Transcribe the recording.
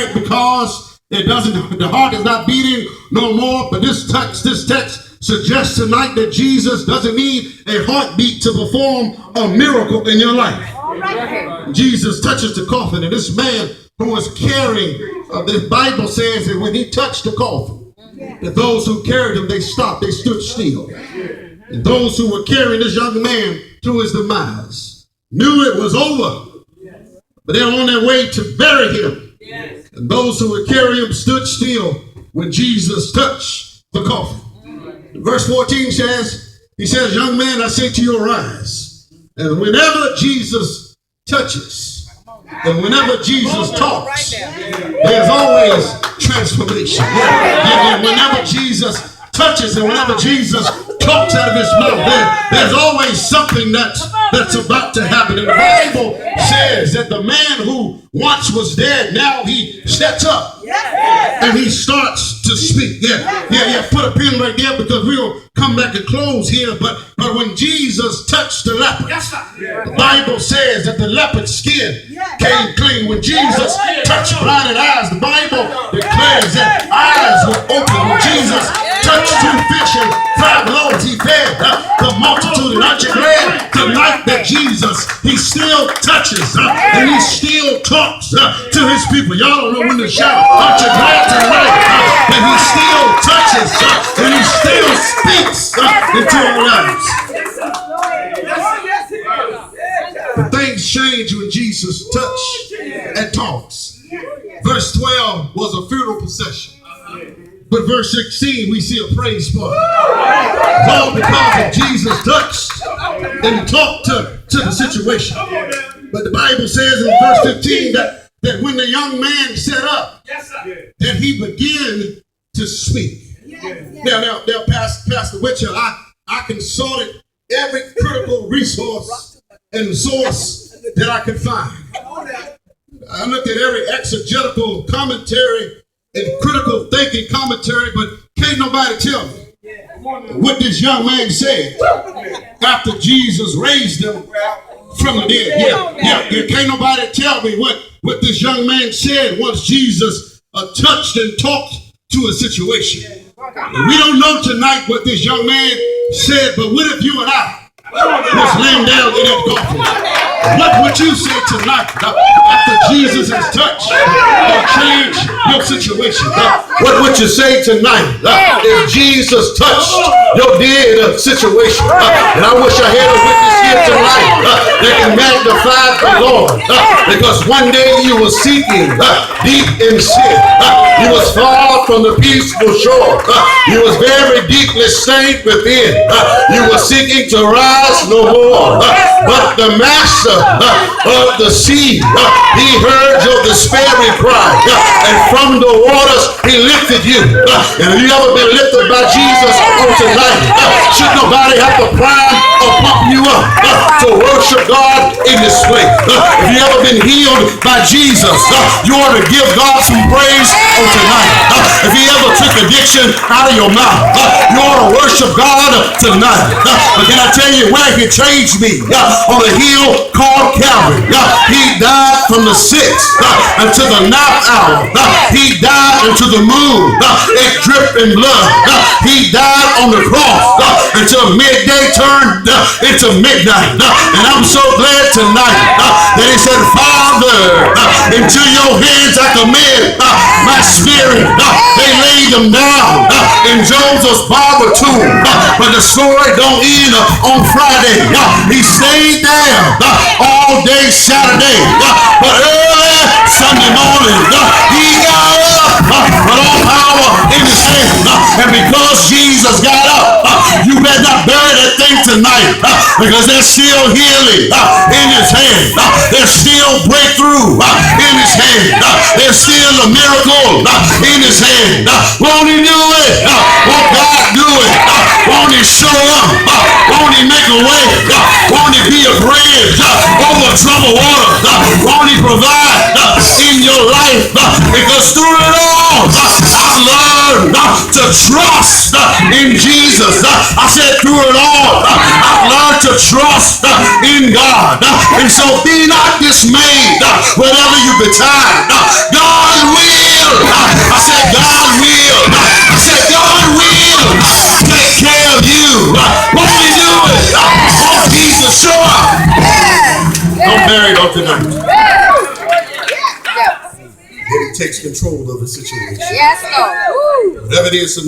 back because the heart is not beating no more. But this text suggests tonight that Jesus doesn't need a heartbeat to perform a miracle in your life. Jesus touches the coffin, and this man who was carrying, the Bible says that when he touched the coffin, that those who carried him, they stopped, they stood still. And those who were carrying this young man to his demise knew it was over, but they were on their way to bury him. And those who were carrying him stood still when Jesus touched the coffin. Verse 14 says, he says, young man, I say to you, arise. And whenever Jesus touches, and whenever Jesus talks, there's always transformation. And whenever Jesus touches and whenever Jesus talks out of his mouth, there's always something that's about to happen. And the Bible says that the man who once was dead, now he steps up and he starts to speak. Put a pin right there because we'll come back and close here. But when Jesus touched the leper, the Bible says that the leopard's skin came clean. When Jesus touched blinded eyes, the Bible declares that eyes were open. When Jesus touched 2 fish and 5 loaves, he fed the multitude. And aren't you glad tonight that Jesus, he still touches and he still talks to his people? Y'all don't know when to shout. Aren't you glad tonight that he still touches and he still speaks into our lives? But things change when Jesus touched and talks. Verse 12 was a funeral procession. But verse 16, we see a praise part. All because of Jesus touched and talked to the situation. But the Bible says in verse 15 that when the young man sat up, that he began to speak. Now, Pastor Witcher, I consulted every critical resource and source that I could find. I looked at every exegetical commentary and critical thinking commentary, but can't nobody tell me what this young man said after Jesus raised him from the dead. Can't nobody tell me what this young man said once Jesus touched and talked to a situation. We don't know tonight what this young man said, but what if you and I was laying down in that coffin? What would you say tonight after Jesus has touched or changed your situation? What would you say tonight if Jesus touched your dead situation? And I wish I had a witness here tonight that can magnify the Lord, because one day you were seeking deep in sin. You was far from the peaceful shore. You was very deeply stained within. You were seeking to rise no more. But the master of the sea, he heard your despairing cry, and from the waters he lifted you. And have you ever been lifted by Jesus on tonight? Should nobody have to prime or pump you up to worship God in this place? If you ever been healed by Jesus, you ought to give God some praise on tonight. If he ever took addiction out of your mouth, you ought to worship God tonight. But can I tell you where he changed me? On a hill called Calvary. He died from the 6th until the 9th hour. He died until the moon. It dripped in blood. He died on the cross until midday turned into midnight. And I'm so glad tonight that he said, Father, into your hands I commend my spirit. They laid him down in Joseph's barber tomb. But the story don't end on Friday. He stayed there all day Saturday. But early Sunday morning, he got up with all power in his hand. And because Jesus got up, you better not bury that thing tonight, because there's still healing in his hand. There's still breakthrough in his hand. There's still a miracle in his hand. Won't he do it? Won't God do it? Won't he show up? Won't he make a way? Won't he be a bridge over troubled water? Won't he provide in your life? Because through it all, I learned to trust in Jesus. I said through it all, I've learned to trust in God. And so be not dismayed whenever you betide. God will out tonight. Yes. That he takes control of the situation. Yes, Lord. Whatever it is tonight.